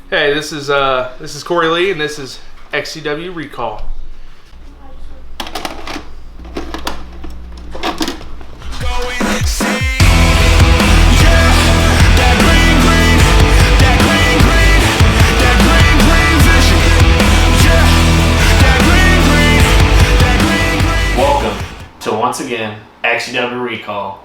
Hey, this is Corey Lee, and this is XCW Recall. Welcome to once again XCW Recall.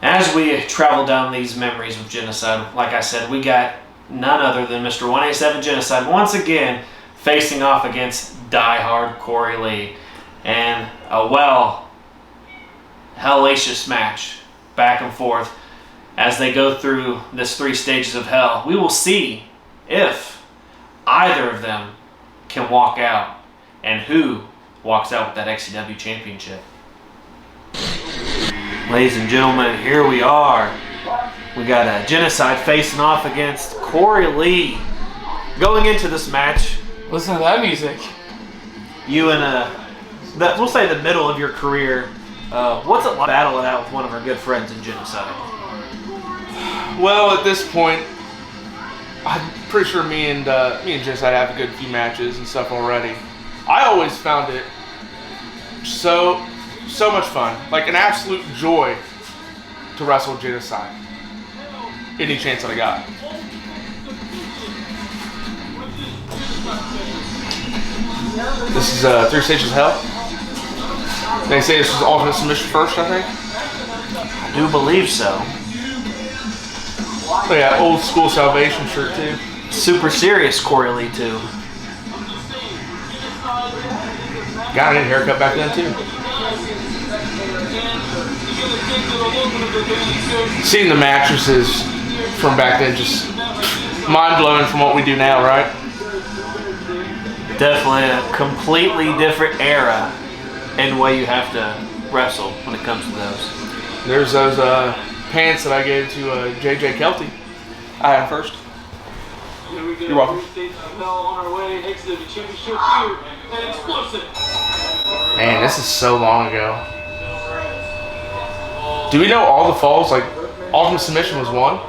As we travel down these memories of Genocide, like I said, we got none other than Mr. 187 Genocide once again facing off against diehard Corey Lee, and a hellacious match back and forth as they go through this 3 stages of hell. We will see if either of them can walk out and who walks out with that XCW Championship. Ladies and gentlemen, here we are. We got a Genocide facing off against Corey Lee. Going into this match, listen to that music. You in we'll say the middle of your career. What's it like battling out with one of our good friends in Genocide? Well, at this point, I'm pretty sure me and Genocide have a good few matches and stuff already. I always found it so much fun, like an absolute joy to wrestle Genocide. Any chance that I got. This is 3 stages of hell. They say this is alternate submission first, I think. I do believe so. Oh yeah, old school Salvation shirt too. Super serious Corey Lee too. Got a haircut back then too. Seeing the mattresses from back then just mind-blowing from what we do now, right? Definitely a completely different era in the way you have to wrestle when it comes to those. There's those pants that I gave to JJ Kelty. I had first. You're welcome. Man, this is so long ago. Do we know all the falls? Like, Ultimate Submission was one?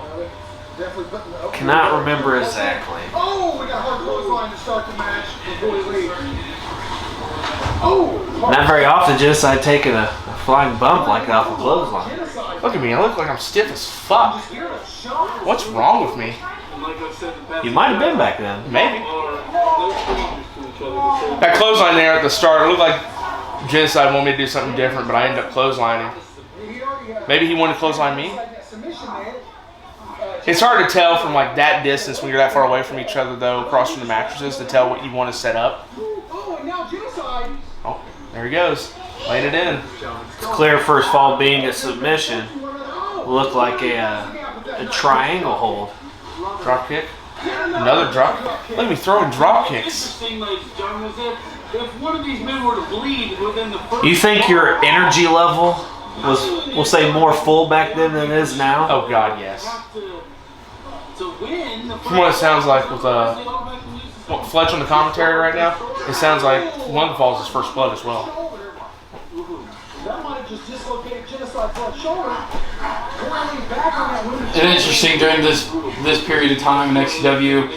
Cannot remember exactly. Oh, we got hard clothesline to start the match for Corey Lee. Not very often Genocide taking a flying bump like that off a clothesline. Look at me, I look like I'm stiff as fuck. What's wrong with me? You might have been back then. Maybe. That clothesline there at the start, it looked like Genocide wanted me to do something different, but I ended up clotheslining. Maybe he wanted to clothesline me? It's hard to tell from like that distance when you're that far away from each other though, across from the mattresses, to tell what you want to set up. Oh, there he goes. Laid it in. It's clear first fall being a submission. Looked like a triangle hold. Drop kick. Another drop. Look at me throwing drop kicks. You think your energy level was, we'll say, more full back then than it is now? Oh God, yes. From what it sounds like with Fletch on the commentary right now, it sounds like one falls his first blood as well. It's interesting during this period of time in XCW,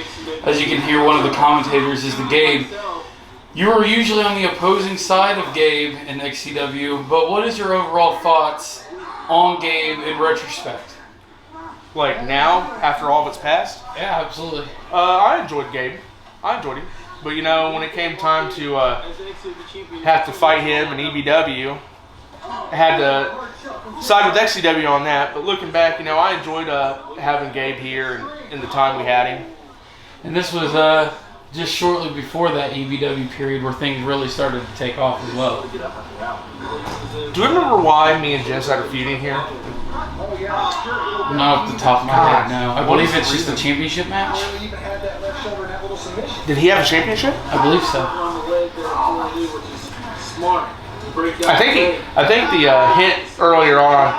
as you can hear one of the commentators is the Gabe. You were usually on the opposing side of Gabe in XCW, but what is your overall thoughts on Gabe in retrospect? Like now, after all that's passed? Yeah, absolutely. I enjoyed Gabe. I enjoyed him. But you know, when it came time to have to fight him in EBW, I had to side with XCW on that. But looking back, you know, I enjoyed having Gabe here and the time we had him. And this was just shortly before that EBW period where things really started to take off as well. Do you remember why me and Genocide are feuding here? Not off the top of my head, no. I believe it's just a championship match. Did he have a championship? I believe so. I think the hint earlier on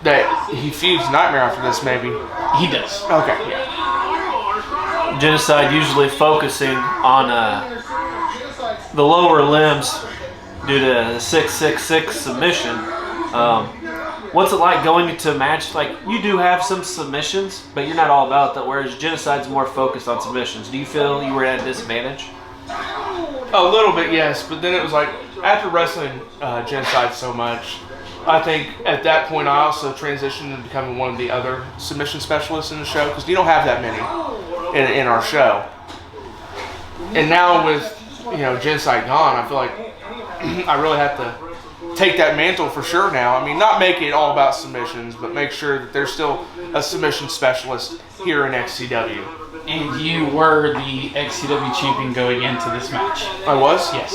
that he feuds Nightmare after this, maybe. He does. Okay, yeah. Genocide usually focusing on the lower limbs due to the 666 submission. What's it like going into a match? Like, you do have some submissions, but you're not all about that, whereas Genocide's more focused on submissions. Do you feel you were at a disadvantage? A little bit, yes, but then it was like, after wrestling Genocide so much, I think at that point I also transitioned into becoming one of the other submission specialists in the show, because you don't have that many in our show. And now with, you know, Genocide gone, I feel like I really have to take that mantle for sure now. I mean, not make it all about submissions, but make sure that there's still a submission specialist here in XCW. And you were the XCW champion going into this match. I was? Yes.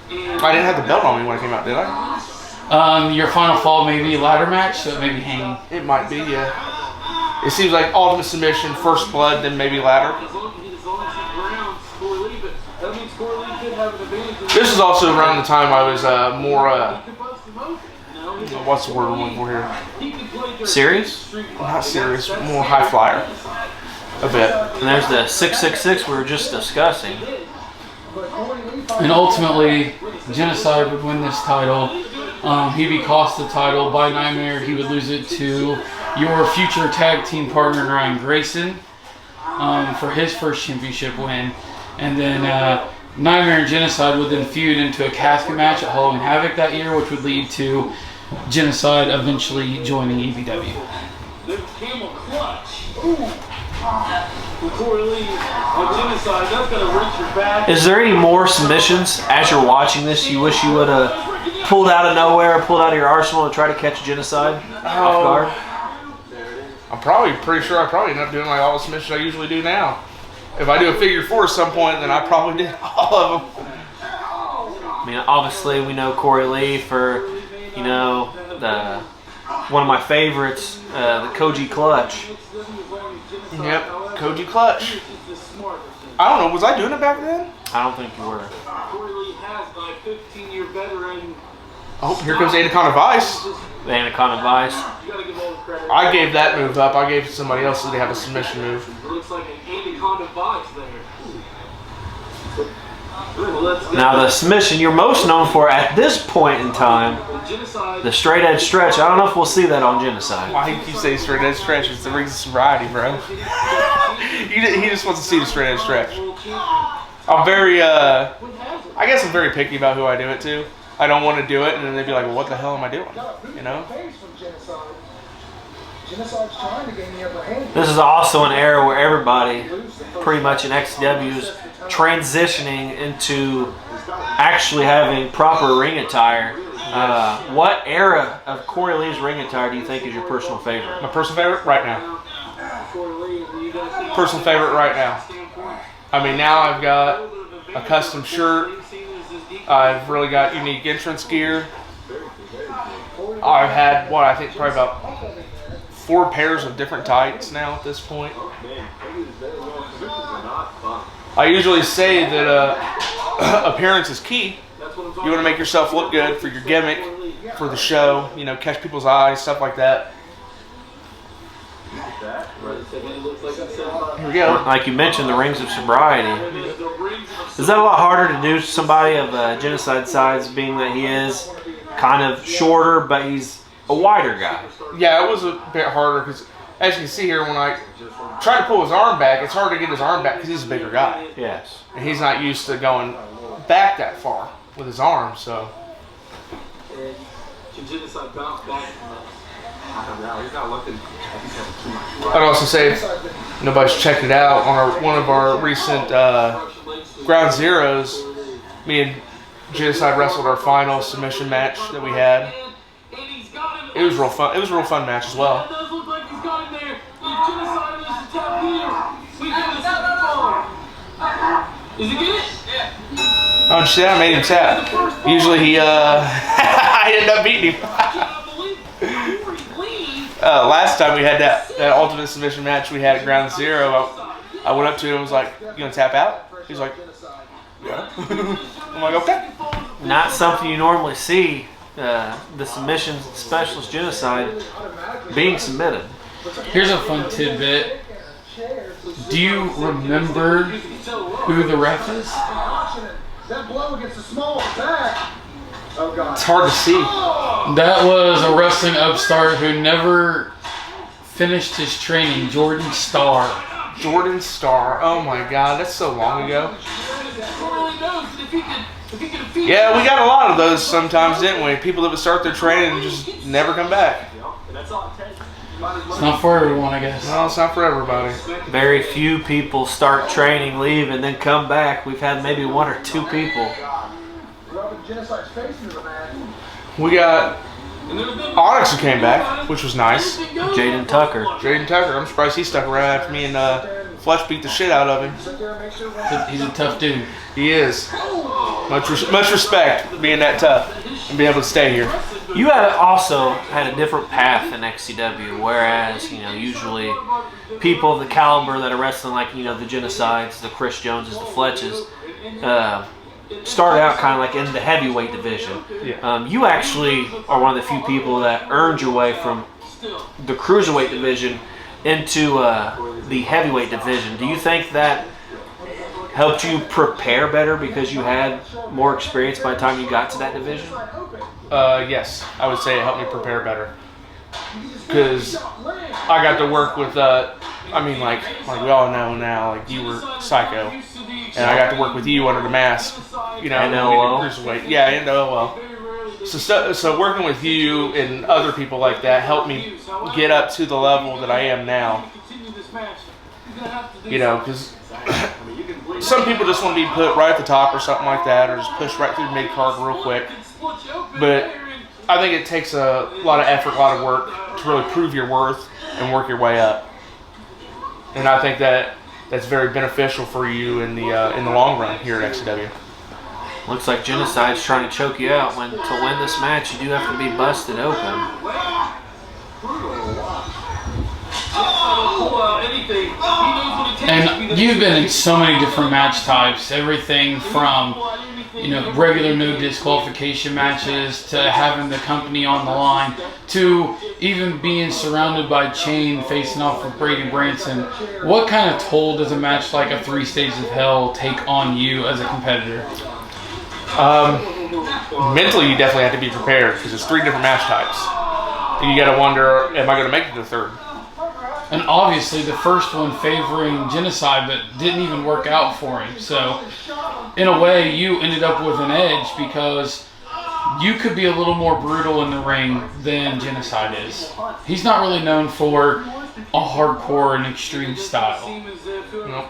I didn't have the belt on me when I came out, did I? Your final fall may be a ladder match, so it may be hanging. It might be, yeah. It seems like ultimate submission, first blood, then maybe ladder. This is also around the time I was more, what's the word I'm looking for here? Serious? Not serious, more high flyer. A bit. And there's the 666 we were just discussing. And ultimately, Genocide would win this title. He'd be cost the title by Nightmare. He would lose it to your future tag team partner, Ryan Grayson, for his first championship win. And then Nightmare and Genocide would then feud into a casket match at Halloween Havoc that year, which would lead to Genocide eventually joining EBW. Is there any more submissions as you're watching this you wish you would have pulled out of nowhere, pulled out of your arsenal to try to catch Genocide off guard? I'm probably pretty sure I probably end up doing like all the submissions I usually do now. If I do a figure four at some point, then I probably did all of them. I mean, obviously we know Corey Lee for, you know, one of my favorites, the Koji Clutch. Yep, Koji Clutch. I don't know, was I doing it back then? I don't think you were. Oh, here comes Anaconda Vice. The Anaconda Vice. I gave that move up. I gave it to somebody else so they have a submission move. Now the submission you're most known for at this point in time, the straight edge stretch. I don't know if we'll see that on Genocide. Why do you say straight edge stretch? It's the rings of sobriety, bro. He just wants to see the straight edge stretch. I'm very, I guess I'm very picky about who I do it to. I don't want to do it, and then they'd be like, well, what the hell am I doing? You know? This is also an era where everybody, pretty much in XCW, is transitioning into actually having proper ring attire. What era of Corey Lee's ring attire do you think is your personal favorite? My personal favorite? Right now. Personal favorite right now. I mean, now I've got a custom shirt. I've really got unique entrance gear. I've had, what, I think probably about 4 pairs of different tights now at this point. I usually say that appearance is key. You want to make yourself look good for your gimmick, for the show, you know, catch people's eyes, stuff like that. Here we go. Like you mentioned, the rings of sobriety. Is that a lot harder to do somebody of Genocide size, being that he is kind of shorter, but he's a wider guy? Yeah, it was a bit harder because, as you can see here, when I try to pull his arm back, it's hard to get his arm back because he's a bigger guy. Yes. And he's not used to going back that far with his arm, so. I'd also say, if nobody's checked it out, on one of our recent Ground Zeros, me and Genocide wrestled our final submission match that we had. It was real fun. It was a real fun match as well. Oh, shit, I made him tap. Usually he, I ended up beating him. Last time we had that ultimate submission match we had at Ground Zero, I went up to him and was like, you gonna tap out? He's like, yeah. I'm like, okay. Not something you normally see, the submission specialist Genocide being submitted. Here's a fun tidbit. Do you remember who the ref is? That blow against the small back. It's hard to see. That was a wrestling upstart who never finished his training, Jordan Starr. Jordan Starr. Oh my God, that's so long ago. Yeah, we got a lot of those sometimes, didn't we? People that would start their training and just never come back. It's not for everyone, I guess. No, it's not for everybody. Very few people start training, leave, and then come back. We've had maybe 1 or 2 people. We got Onyx who came back, which was nice. Jaden Tucker. I'm surprised he stuck around after me and Fletch beat the shit out of him. He's a tough dude. He is. Much respect being that tough and being able to stay here. You also had a different path in XCW, whereas, usually people of the caliber that are wrestling like, the Genocides, the Chris Joneses, the Fletches, started out kind of like in the heavyweight division. Yeah. You actually are one of the few people that earned your way from the cruiserweight division into the heavyweight division. Do you think that helped you prepare better because you had more experience by the time you got to that division? Yes, I would say it helped me prepare better. Because I got to work with, like we all know now, like you were Psycho. And I got to work with you under the mask, NOL. Cruiserweight. Yeah, and OL. So working with you and other people like that helped me get up to the level that I am now. Because some people just want to be put right at the top or something like that, or just push right through mid-card real quick. But I think it takes a lot of effort, a lot of work to really prove your worth and work your way up. And I think that's very beneficial for you in the long run here at XCW. Looks like Genocide's trying to choke you out. To win this match, you do have to be busted open. And you've been in so many different match types, everything from regular no disqualification matches to having the company on the line to even being surrounded by Chain facing off with Brady Branson. What kind of toll does a match like a 3 Stages of Hell take on you as a competitor? Mentally, you definitely have to be prepared because it's 3 different match types. And you got to wonder, am I going to make it to the 3rd? And obviously the first one favoring Genocide, but didn't even work out for him. So in a way, you ended up with an edge because you could be a little more brutal in the ring than Genocide is. He's not really known for a hardcore and extreme style. Nope.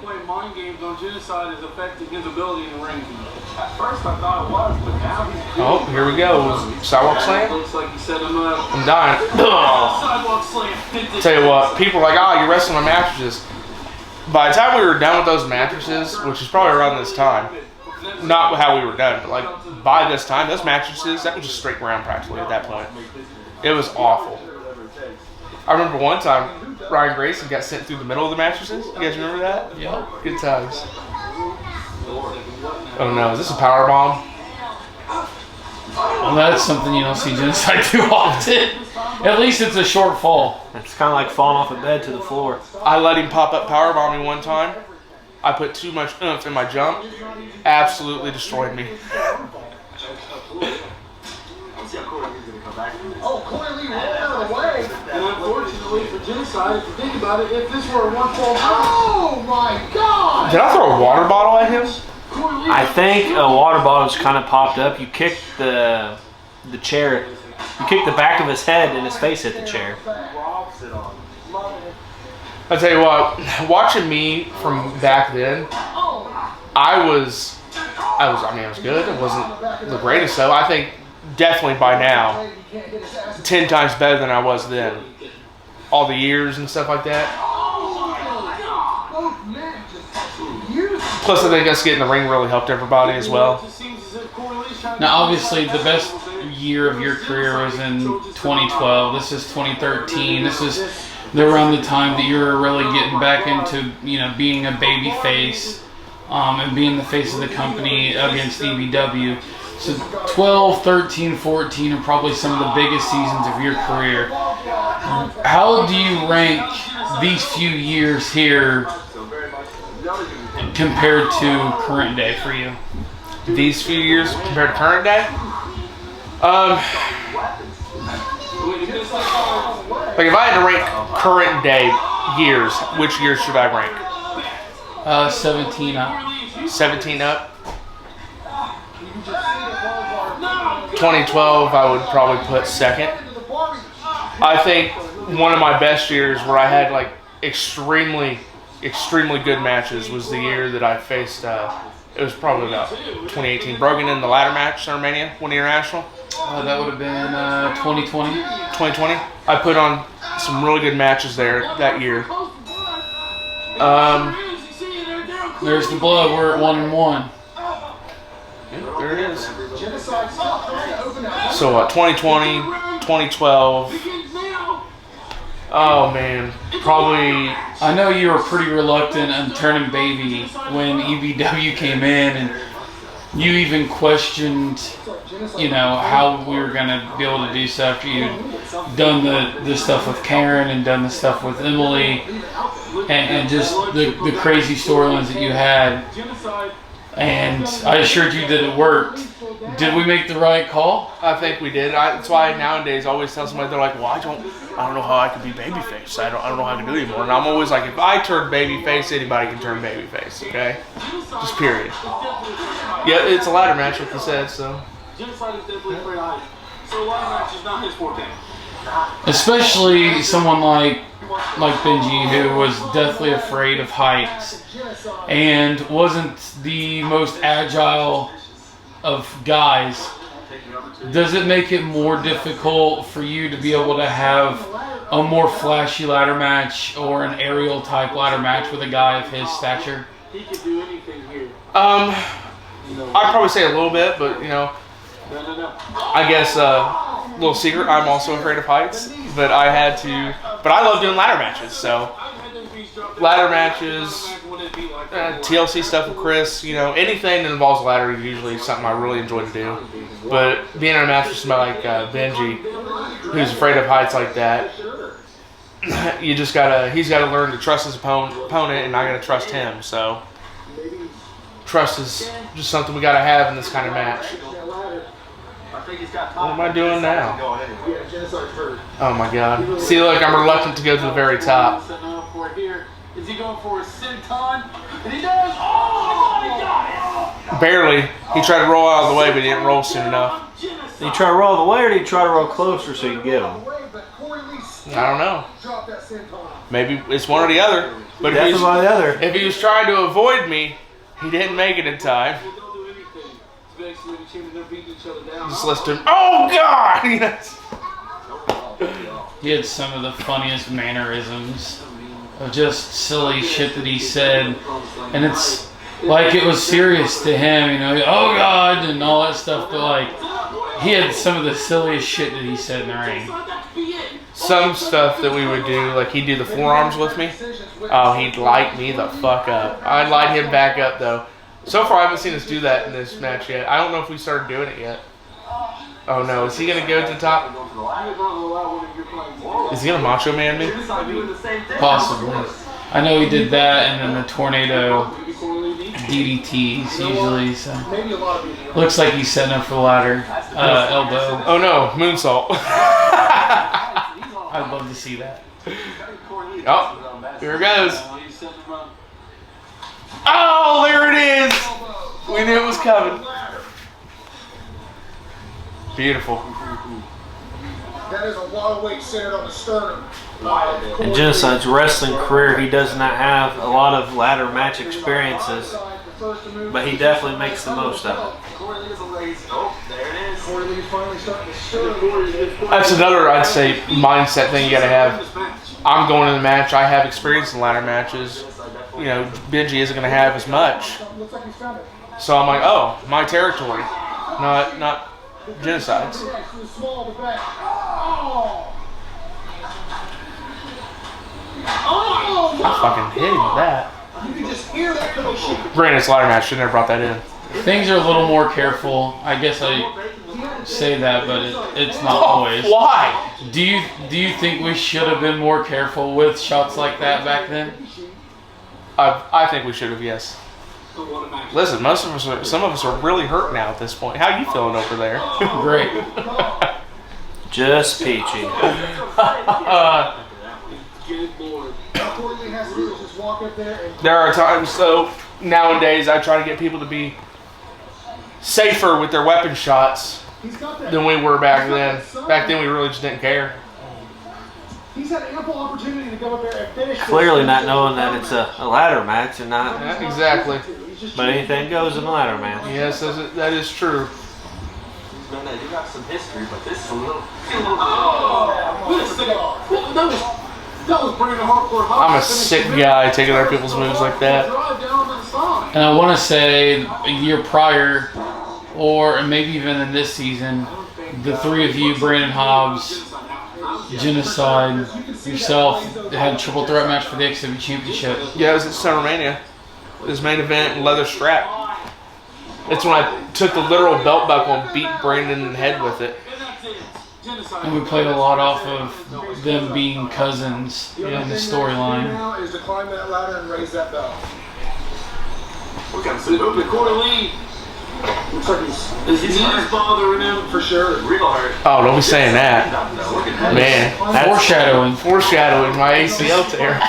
Oh, here we go. Sidewalk slam? I'm dying. Tell you what, people are like, you're wrestling on mattresses. By the time we were done with those mattresses, which is probably around this time, not how we were done, but like by this time, those mattresses, that was just straight ground practically at that point. It was awful. I remember one time, Ryan Grayson got sent through the middle of the mattresses. You guys remember that? Yeah. Good times. Oh no, is this a power bomb? Well, that's something you don't see Genocide too often. At least it's a short fall. It's kind of like falling off a bed to the floor. I let him pop up power bomb me one time. I put too much oomph in my jump. Absolutely destroyed me. Oh, Corey Lee rolled out of the way. And unfortunately for Genocide, if you think about it, if this were a 1-fall match. Oh my God! Did I throw a water bottle at him? I think a water bottle just kind of popped up. You kicked the chair. You kicked the back of his head and his face hit the chair. I tell you what, watching me from back then, I was good. It wasn't the greatest though. I think definitely by now, 10 times better than I was then. All the years and stuff like that. Plus, I think us getting in the ring really helped everybody as well. Now, obviously, the best year of your career was in 2012. This is 2013. This is around the time that you were really getting back into, being a baby face and being the face of the company against EBW. So 12, 13, 14 are probably some of the biggest seasons of your career. How do you rank these few years here compared to current day for you? These few years compared to current day? Like if I had to rank current day years, which years should I rank? 17 up. 17 up. 2012, I would probably put second. I think one of my best years where I had like extremely good matches was the year that I faced. It was probably about 2018. Brogan in the ladder match, Romania, won the international. That would have been 2020. 2020. I put on some really good matches there that year. There's the blood. We're at 1-1. There it is. So what? 2020, 2012. Oh man, probably. I know you were pretty reluctant on turning baby when EBW came in, and you even questioned, you know, how we were gonna be able to do stuff. You'd done the stuff with Karen and done the stuff with Emily, and just the crazy storylines that you had. And I assured you that it worked. Did we make the right call? I think we did. That's why nowadays I always tell somebody, they're like, well, I don't know how I can be babyface. I don't know how I can do it anymore. And I'm always like, if I turn babyface, anybody can turn babyface. Okay, just period. Yeah, it's a ladder match, like you said. So. Genocide is definitely afraid of heights. So a ladder match is not his forte. Especially someone like Benji, who was deathly afraid of heights and wasn't the most agile of guys. Does it make it more difficult for you to be able to have a more flashy ladder match or an aerial type ladder match with a guy of his stature? He could do anything here. I'd probably say a little bit, but you know, I guess little secret, I'm also afraid of heights, but I love doing ladder matches, so ladder matches, TLC stuff with Chris, you know, anything that involves a ladder is usually something I really enjoy to do. But being in a match with somebody like Benji, who's afraid of heights like that, he's gotta learn to trust his opponent, and I gotta trust him, so trust is just something we gotta have in this kind of match. What am I doing now? Oh my god. See, look, I'm reluctant to go to the very top. Is he going for a senton? And he does! Oh, he got it! Barely. He tried to roll out of the way, but he didn't roll soon enough. Did he try to roll the way, or did he try to roll closer so you can get him? I don't know. Maybe it's one or the other. But if he was trying to avoid me, he didn't make it in time. Just listen to him. Oh God! He had some of the funniest mannerisms of just silly shit that he said, and it's like it was serious to him, you know. Oh God, and all that stuff. But like, he had some of the silliest shit that he said in the ring. Some stuff that we would do, like he'd do the forearms with me. Oh, he'd light me the fuck up. I'd light him back up though. So far, I haven't seen us do that in this match yet. I don't know if we started doing it yet. Oh no, is he gonna go to the top? Is he gonna Macho Man me? Possibly. I know he did that, and then the tornado DDTs usually. So looks like he's setting up for the ladder elbow. Oh no, moonsault. I'd love to see that. Oh, here it goes. Oh, there it is. We knew it was coming. Beautiful. That is a lot of weight centered on the sternum. In Genocide's wrestling career, he does not have a lot of ladder match experiences, but he definitely makes the most of it. That's another, I'd say, mindset thing you gotta have. I'm going in the match. I have experience in ladder matches. You know, Benji isn't gonna have as much. So I'm like, oh, my territory, not Genocide's. I fucking hit him with that. Granted, it's a ladder match. Should never brought that in. Things are a little more careful. I guess I say that, but it's not always. Why? Do you think we should have been more careful with shots like that back then? I think we should have, yes. Listen, some of us are really hurt now at this point. How you feeling over there? Great. Just peachy. There are times, so nowadays I try to get people to be safer with their weapon shots than we were back then. Back then we really just didn't care. He's had ample opportunity to go up there and finish. Clearly not knowing that it's a ladder match and not. Yeah, exactly. But anything goes in a ladder match. Yes, that is true. You got some history, but this is a little. That was bringing a hardcore. I'm a sick guy taking other people's moves like that. And I want to say a year prior, or maybe even in this season, the three of you, Brandon Hobbs, Genocide, yourself, had a triple threat match for the XCW Championship. Yeah, it was at SummerMania. His main event and leather strap. It's when I took the literal belt buckle and beat Brandon in the head with it. And we played a lot off of them being cousins in the storyline. Now is to climb that ladder and raise that belt. We got some movement. Corey Lee. Looks like his knees bothering him for sure. Real hard. Oh, don't be saying that. Man, that's Foreshadowing my ACL tear.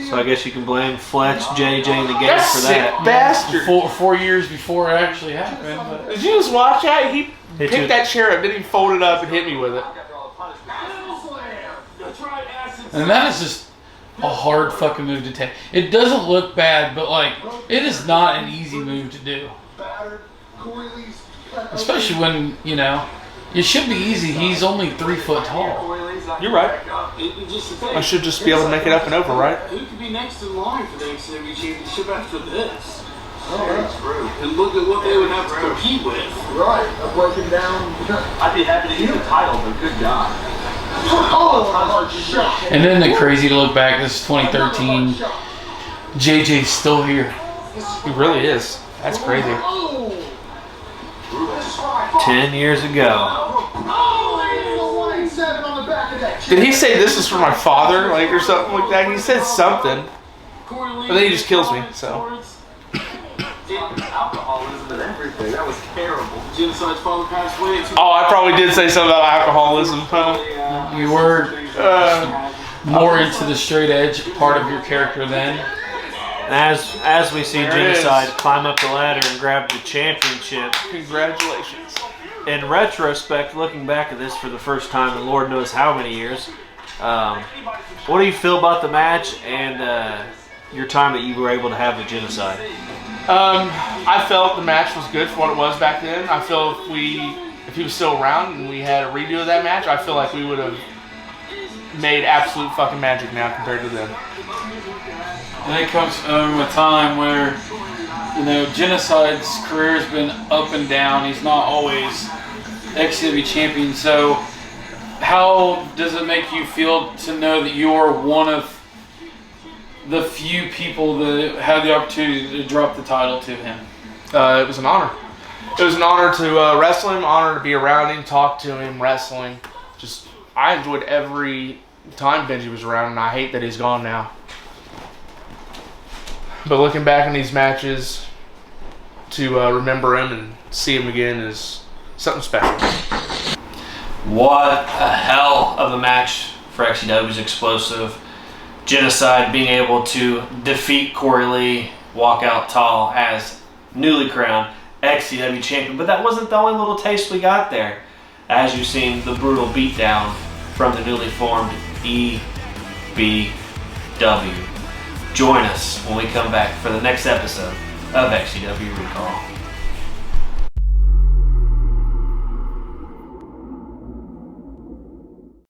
So I guess you can blame Fletch, JJ, and the game That for sick that. bastard. 4 years before it actually happened. But Did you just watch that? He Hit picked you. that chair up, then he folded up and hit me with it. And that is just a hard fucking move to take. It doesn't look bad, but like, it is not an easy move to do. Especially when, you know, it should be easy. He's only 3 foot tall. You're right. I should just be able to make it up and over, right? Who could be next in line for the XCW Championship after this? And look at what they would have to compete with. Right, a broken down. I'd be happy to get the title, but good God. Oh, a hard shot. And then the crazy to look back, this is 2013. JJ's still here. He really is. That's crazy. 10 years ago. Did he say this is for my father, like, or something like that? He said something, but then he just kills me. So. Alcoholism and everything. That was terrible. Genocide's father passed away. Oh, I probably did say something about alcoholism, huh? You were more into the straight edge part of your character then. As we see There it Genocide is. climb up the ladder and grab the championship. Congratulations. In retrospect, looking back at this for the first time in Lord knows how many years, what do you feel about the match and your time that you were able to have with Genocide? I felt the match was good for what it was back then. I feel if he was still around and we had a redo of that match, I feel like we would have made absolute fucking magic now compared to then. And it comes from a time where, you know, Genocide's career has been up and down. He's not always XCW champion. So how does it make you feel to know that you're one of the few people that had the opportunity to drop the title to him? It was an honor. It was an honor to wrestle him, honor to be around him, talk to him, wrestling. Just, I enjoyed every time Benji was around, and I hate that he's gone now. But looking back on these matches, to remember him and see him again is something special. What a hell of a match for XCW's Explosive. Genocide being able to defeat Corey Lee, walk out tall as newly crowned XCW champion. But that wasn't the only little taste we got there. As you've seen, the brutal beatdown from the newly formed EBW. Join us when we come back for the next episode of XCW Recall.